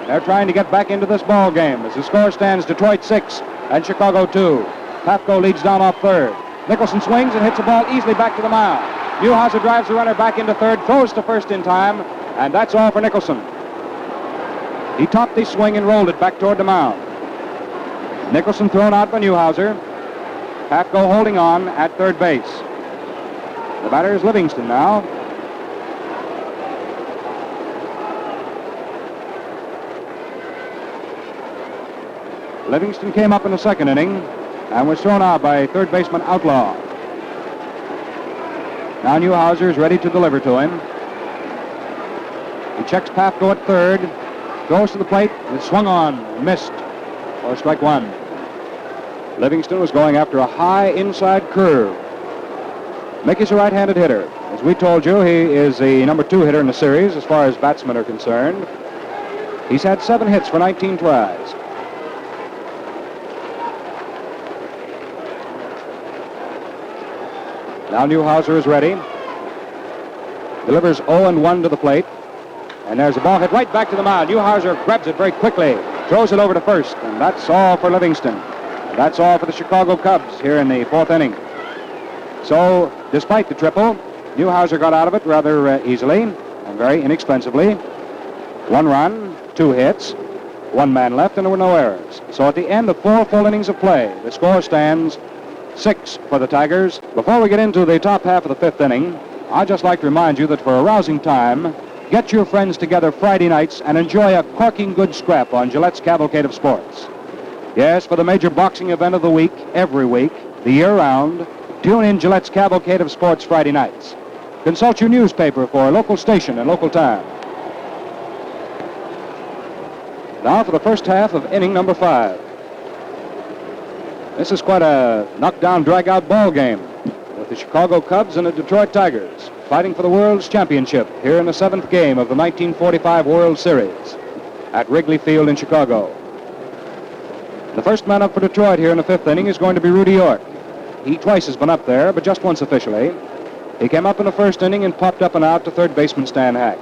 [SPEAKER 1] They're trying to get back into this ball game as the score stands Detroit 6 and Chicago 2. Pafko leads down off third. Nicholson swings and hits the ball easily back to the mound. Newhouser drives the runner back into third, throws to first in time, and that's all for Nicholson. He topped the swing and rolled it back toward the mound. Nicholson thrown out by Newhouser. Pafko holding on at third base. The batter is Livingston now. Livingston came up in the second inning and was thrown out by third baseman Outlaw. Now Newhouser is ready to deliver to him. He checks Pafko at third, goes to the plate, and swung on, missed for strike 1. Livingston was going after a high inside curve. Mickey's a right-handed hitter. As we told you, he is the number 2 hitter in the series as far as batsmen are concerned. He's had 7 hits for 19 tries. Now Newhouser is ready. Delivers 0-1 to the plate. And there's a ball hit right back to the mound. Newhouser grabs it very quickly, throws it over to first, and that's all for Livingston. That's all for the Chicago Cubs here in the 4th inning. So, despite the triple, Newhouser got out of it rather easily and very inexpensively. 1 run, 2 hits, 1 man left, and there were no errors. So at the end of 4 full innings of play, the score stands 6 for the Tigers. Before we get into the top half of the 5th inning, I'd just like to remind you that for a rousing time, get your friends together Friday nights and enjoy a corking good scrap on Gillette's Cavalcade of Sports. Yes, for the major boxing event of the week, every week, the year round, tune in Gillette's Cavalcade of Sports Friday nights. Consult your newspaper for a local station and local time. Now for the first half of inning number 5. This is quite a knockdown, drag-out ball game with the Chicago Cubs and the Detroit Tigers fighting for the World's Championship here in the 7th game of the 1945 World Series at Wrigley Field in Chicago. The first man up for Detroit here in the 5th inning is going to be Rudy York. He twice has been up there, but just once officially. He came up in the first inning and popped up and out to third baseman Stan Hack.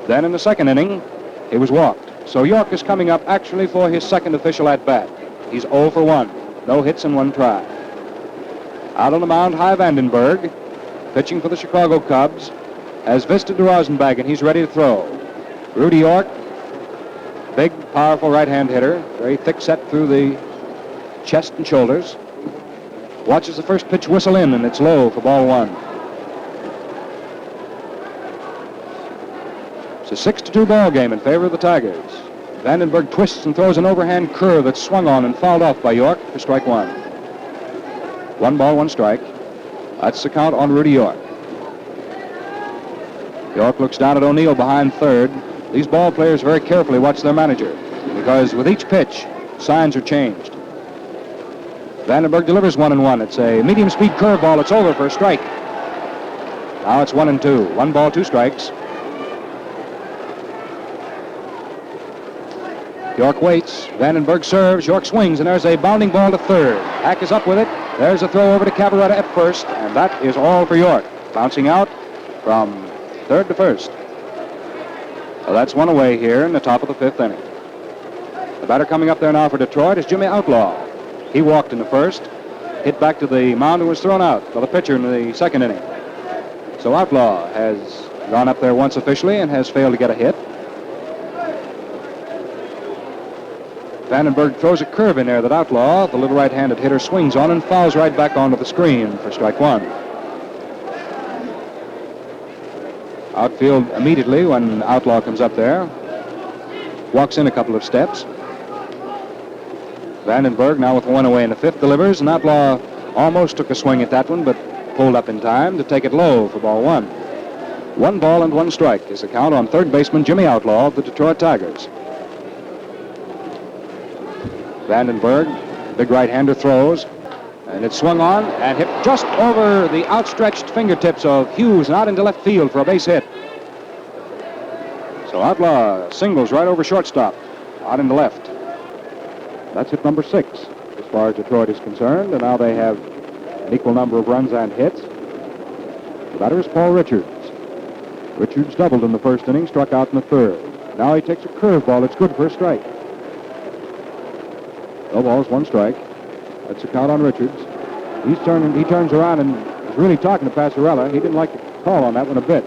[SPEAKER 1] Then in the second inning, he was walked. So York is coming up actually for his second official at-bat. He's 0 for 1. No hits in 1 try. Out on the mound, Hy Vandenberg, pitching for the Chicago Cubs, has visited to Rosenbach, and he's ready to throw. Rudy York, big, powerful right-hand hitter, very thick set through the chest and shoulders. watches the first pitch whistle in, and it's low for ball one. It's a 6-2 ball game in favor of the Tigers. Vandenberg twists and throws an overhand curve that's swung on and fouled off by York for strike one. 1 ball, 1 strike. That's the count on Rudy York. York looks down at O'Neill behind third. These ball players very carefully watch their manager because with each pitch, signs are changed. Vandenberg delivers 1-1. It's a medium-speed curveball. It's over for a strike. Now it's 1-2. 1 ball, 2 strikes. York waits. Vandenberg serves. York swings, and there's a bounding ball to third. Hack is up with it. There's a throw over to Cavaretta at first, and that is all for York. Bouncing out from third to first. So that's one away here in the top of the 5th inning. The batter coming up there now for Detroit is Jimmy Outlaw. He walked in the first, hit back to the mound and was thrown out by the pitcher in the 2nd inning. So Outlaw has gone up there once officially and has failed to get a hit. Vandenberg throws a curve in there that Outlaw, the little right-handed hitter, swings on and fouls right back onto the screen for strike one. Outfield immediately when Outlaw comes up there. Walks in a couple of steps. Vandenberg now with 1 away in the 5th delivers, and Outlaw almost took a swing at that one, but pulled up in time to take it low for ball 1. 1 ball and 1 strike is the count on third baseman Jimmy Outlaw of the Detroit Tigers. Vandenberg, big right-hander, throws, and it's swung on and hit just over the outstretched fingertips of Hughes and out into left field for a base hit. So Outlaw singles right over shortstop, out into left. That's hit number 6 as far as Detroit is concerned, and now they have an equal number of runs and hits. The batter is Paul Richards. Richards doubled in the 1st inning, struck out in the 3rd. Now he takes a curveball. It's good for a strike. No balls, 1 strike. That's the count on Richards. He turns around and is really talking to Passarella. He didn't like the call on that one a bit.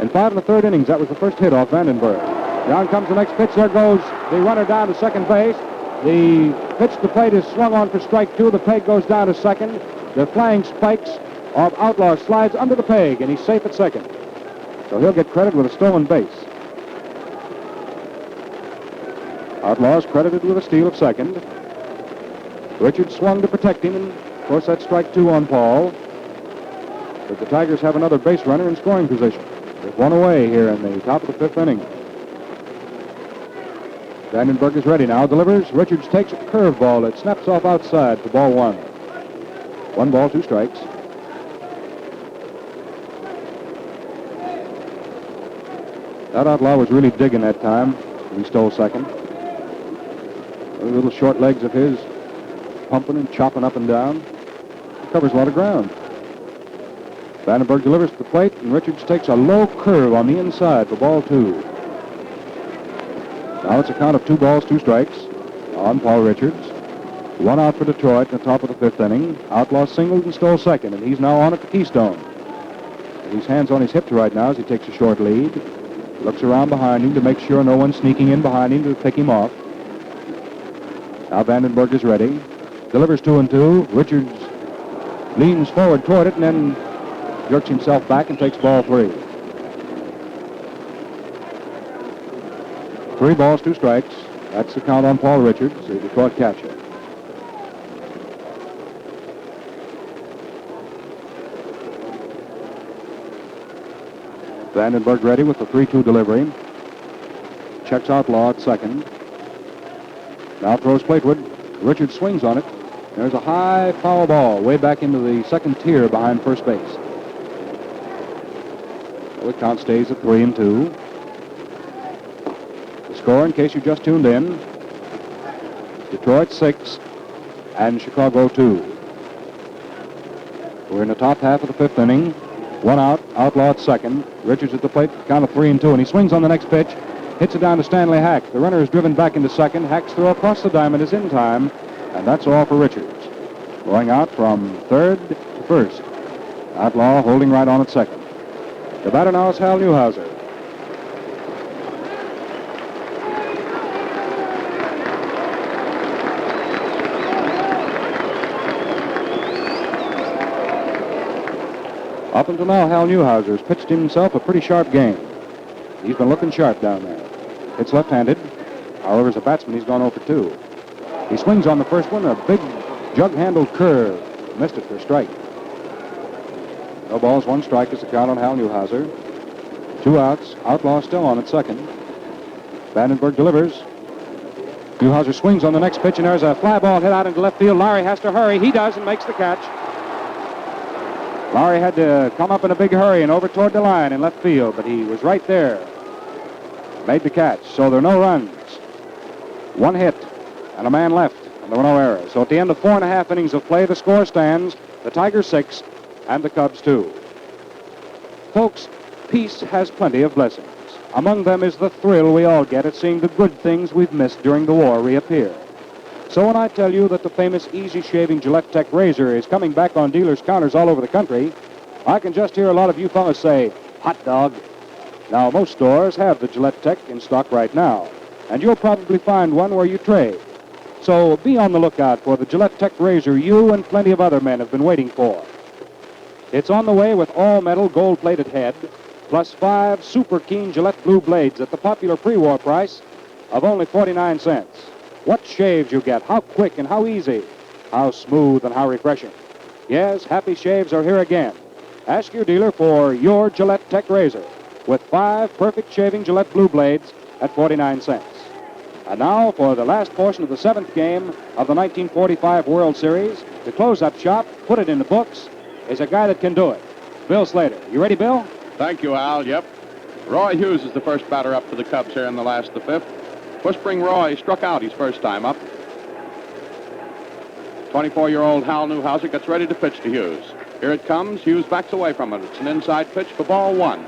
[SPEAKER 1] In 5 1/3 innings, that was the first hit off Vandenberg. Down comes the next pitch. There goes the runner down to second base. The pitch to plate is swung on for strike 2. The peg goes down to second. The flying spikes of Outlaw slides under the peg, and he's safe at second. So he'll get credit with a stolen base. Outlaw is credited with a steal of second. Richards swung to protect him, and of course that's strike 2 on Paul. But the Tigers have another base runner in scoring position. With 1 away here in the top of the 5th inning. Vandenberg is ready now, delivers. Richards takes a curveball that snaps off outside for ball 1. 1 ball, 2 strikes. That Outlaw was really digging that time. He stole second. Those little short legs of his pumping and chopping up and down. Covers a lot of ground. Vandenberg delivers to the plate, and Richards takes a low curve on the inside for ball 2. Now it's a count of 2 balls, 2 strikes on Paul Richards. 1 out for Detroit in the top of the 5th inning. Outlaw singled and stole second, and he's now on at the Keystone. His hands on his hips right now as he takes a short lead. Looks around behind him to make sure no one's sneaking in behind him to pick him off. Now Vandenberg is ready. Delivers 2-2. Richards leans forward toward it and then jerks himself back and takes ball 3. 3 balls, 2 strikes. That's the count on Paul Richards, the Detroit catcher. Vandenberg ready with the 3-2 delivery. Checks Outlaw at second. Now throws Platewood. Richards swings on it. There's a high foul ball way back into the second tier behind first base. So the count stays at 3-2. The score, in case you just tuned in, Detroit 6 and Chicago 2. We're in the top half of the 5th inning. 1 out, Outlaw at second. Richards at the plate, count of 3-2, and he swings on the next pitch. Hits it down to Stanley Hack. The runner is driven back into second. Hack's throw across the diamond is in time, and that's all for Richards. Going out from third to first. Outlaw holding right on at second. The batter now is Hal Newhouser. Up until now, Hal Newhouser has pitched himself a pretty sharp game. He's been looking sharp down there. It's left-handed. However, as a batsman, he's gone 0 for 2. He swings on the first one, a big jug-handled curve. Missed it for a strike. No balls, 1 strike is the count on Hal Newhouser. 2 outs. Outlaw still on at second. Vandenberg delivers. Newhouser swings on the next pitch, and there's a fly ball hit out into left field. Lowry has to hurry. He does and makes the catch. Lowry had to come up in a big hurry and over toward the line in left field, but he was right there. Made the catch, so there are no runs. 1 hit and a man left, and there were no errors. So at the end of 4.5 innings of play, the score stands, the Tigers 6 and the Cubs 2. Folks, peace has plenty of blessings. Among them is the thrill we all get at seeing the good things we've missed during the war reappear. So when I tell you that the famous easy-shaving Gillette Tech razor is coming back on dealers' counters all over the country, I can just hear a lot of you fellas say, hot dog. Now, most stores have the Gillette Tech in stock right now, and you'll probably find one where you trade. So be on the lookout for the Gillette Tech razor you and plenty of other men have been waiting for. It's on the way with all-metal gold-plated head, plus 5 super keen Gillette blue blades at the popular pre-war price of only 49 cents. What shaves you get, how quick and how easy, how smooth and how refreshing. Yes, happy shaves are here again. Ask your dealer for your Gillette Tech razor with 5 perfect shaving Gillette blue blades at 49 cents. And now for the last portion of the 7th game of the 1945 World Series, to close up shop, put it in the books, is a guy that can do it. Bill Slater. You ready, Bill?
[SPEAKER 5] Thank you, Al. Yep. Roy Hughes is the first batter up for the Cubs here in the last of the 5th. Whispering Roy struck out his first time up. 24-year-old Hal Newhouser gets ready to pitch to Hughes. Here it comes. Hughes backs away from it. It's an inside pitch for ball 1.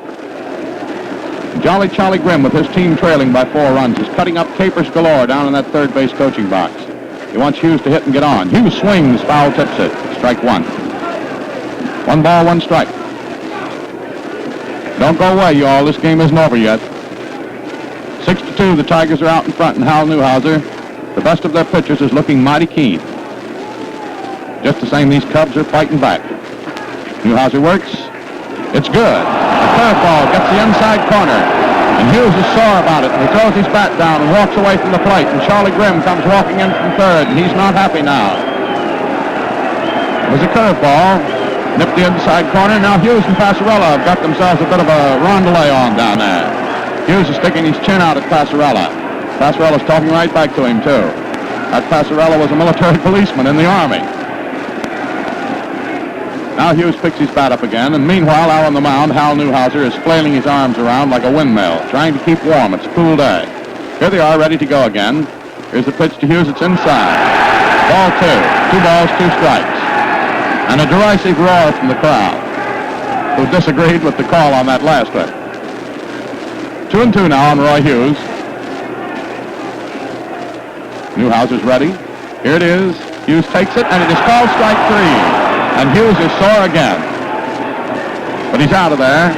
[SPEAKER 5] Jolly Charlie Grimm, with his team trailing by 4 runs, is cutting up capers galore down in that third base coaching box. He wants Hughes to hit and get on. Hughes swings, foul tips it. Strike 1. 1 ball, 1 strike. Don't go away, you all. This game isn't over yet. 6-2, the Tigers are out in front, and Hal Newhouser, the best of their pitchers, is looking mighty keen. Just the same, these Cubs are fighting back. Newhouser works. It's good. A curveball gets the inside corner, and Hughes is sore about it, and he throws his bat down and walks away from the plate, and Charlie Grimm comes walking in from third, and he's not happy now. It was a curveball. Nipped the inside corner. Now Hughes and Passarella have got themselves a bit of a rondelay on down there. Hughes is sticking his chin out at Passarella. Passarella's talking right back to him, too. That Passarella was a military policeman in the Army. Now Hughes picks his bat up again, and meanwhile, out on the mound, Hal Newhouser is flailing his arms around like a windmill, trying to keep warm. It's a cool day. Here they are, ready to go again. Here's the pitch to Hughes. It's inside. Ball 2. 2 balls, 2 strikes. And a derisive roar from the crowd, who disagreed with the call on that last one. 2-2 now on Roy Hughes. Newhouser's ready. Here it is. Hughes takes it, and it is called strike 3. And Hughes is sore again. But he's out of there.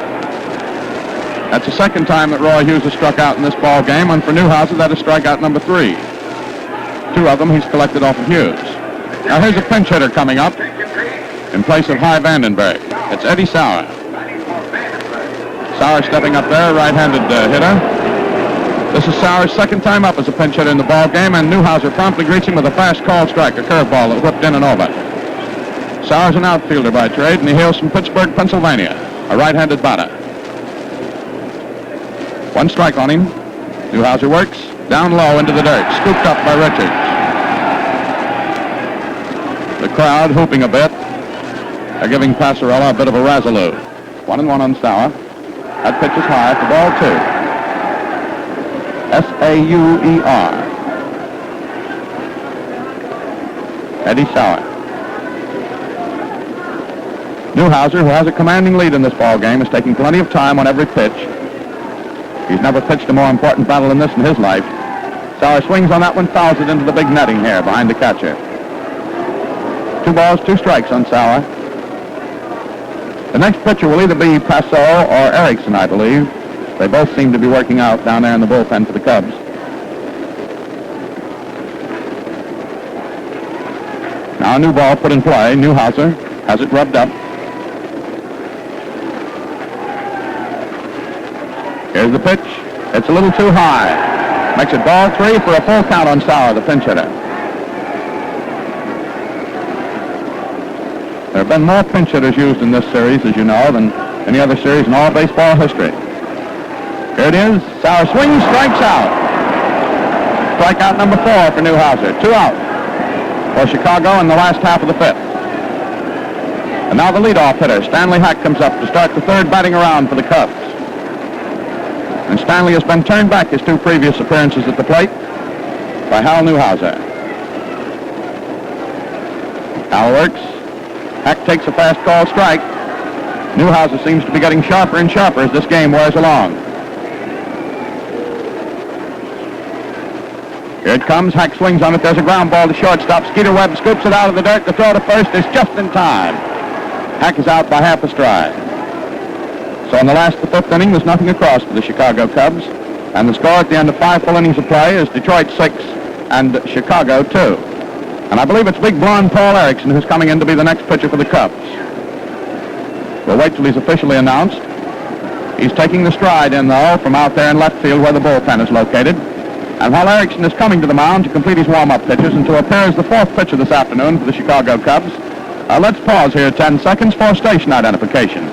[SPEAKER 5] That's the second time that Roy Hughes has struck out in this ball game, and for Newhouser, that is strikeout number 3. 2 of them he's collected off of Hughes. Now here's a pinch hitter coming up in place of Hy Vandenberg. It's Eddie Sauer. Sauer stepping up there, right-handed hitter. This is Sauer's second time up as a pinch hitter in the ball game, and Newhouser promptly greets him with a fast call strike, a curveball that whipped in and over. Sauer's an outfielder by trade, and he hails from Pittsburgh, Pennsylvania, a right-handed batter. 1 strike on him. Newhouser works down low into the dirt, scooped up by Richards. The crowd hooping a bit. They're giving Passarella a bit of a razzaloo. 1-1 on Sauer. That pitch is high for ball 2. S-A-U-E-R. Eddie Sauer. Newhouser, who has a commanding lead in this ball game, is taking plenty of time on every pitch. He's never pitched a more important battle than this in his life. Sauer swings on that one, fouls it into the big netting here behind the catcher. 2 balls, 2 strikes on Sauer. The next pitcher will either be Passau or Erickson, I believe. They both seem to be working out down there in the bullpen for the Cubs. Now a new ball put in play. Newhouser has it rubbed up. Here's the pitch. It's a little too high. Makes it ball 3 for a full count on Sauer, the pinch hitter. There have been more pinch hitters used in this series, as you know, than any other series in all baseball history. Here it is. Sauer swings, strikes out. Strikeout number 4 for Newhouser. 2 out for Chicago in the last half of the 5th. And now the leadoff hitter, Stanley Hack, comes up to start the 3rd batting around for the Cubs. And Stanley has been turned back his 2 previous appearances at the plate by Hal Newhouser. Hal works. Hack takes a fast call strike. Newhouser seems to be getting sharper and sharper as this game wears along. Here it comes. Hack swings on it. There's a ground ball to shortstop. Skeeter Webb scoops it out of the dirt. The throw to first is just in time. Hack is out by half a stride. So in the last of the 5th inning, there's nothing across for the Chicago Cubs. And the score at the end of 5 full innings of play is Detroit 6 and Chicago 2. And I believe it's big blonde Paul Erickson who's coming in to be the next pitcher for the Cubs. We'll wait till he's officially announced. He's taking the stride in, though, from out there in left field where the bullpen is located. And while Erickson is coming to the mound to complete his warm-up pitches and to appear as the 4th pitcher this afternoon for the Chicago Cubs, let's pause here 10 seconds for station identification.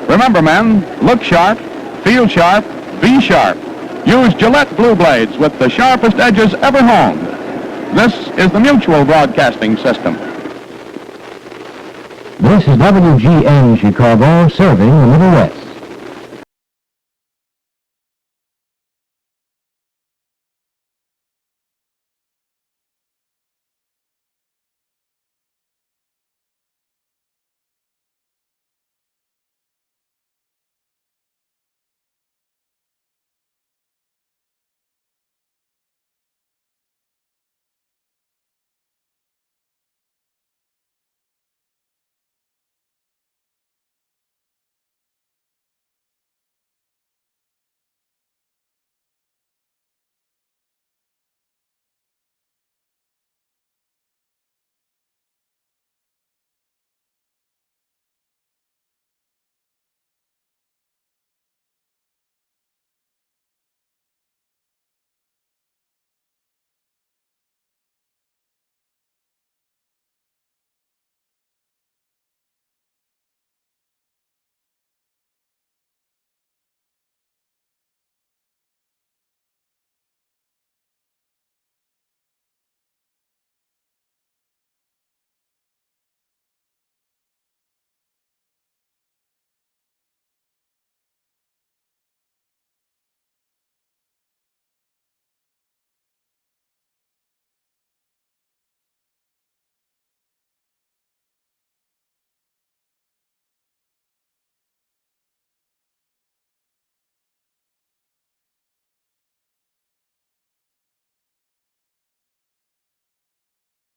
[SPEAKER 5] Remember, men, look sharp, feel sharp, be sharp. Use Gillette Blue Blades with the sharpest edges ever honed. This is the Mutual Broadcasting System.
[SPEAKER 4] This is WGN Chicago, serving the Middle West.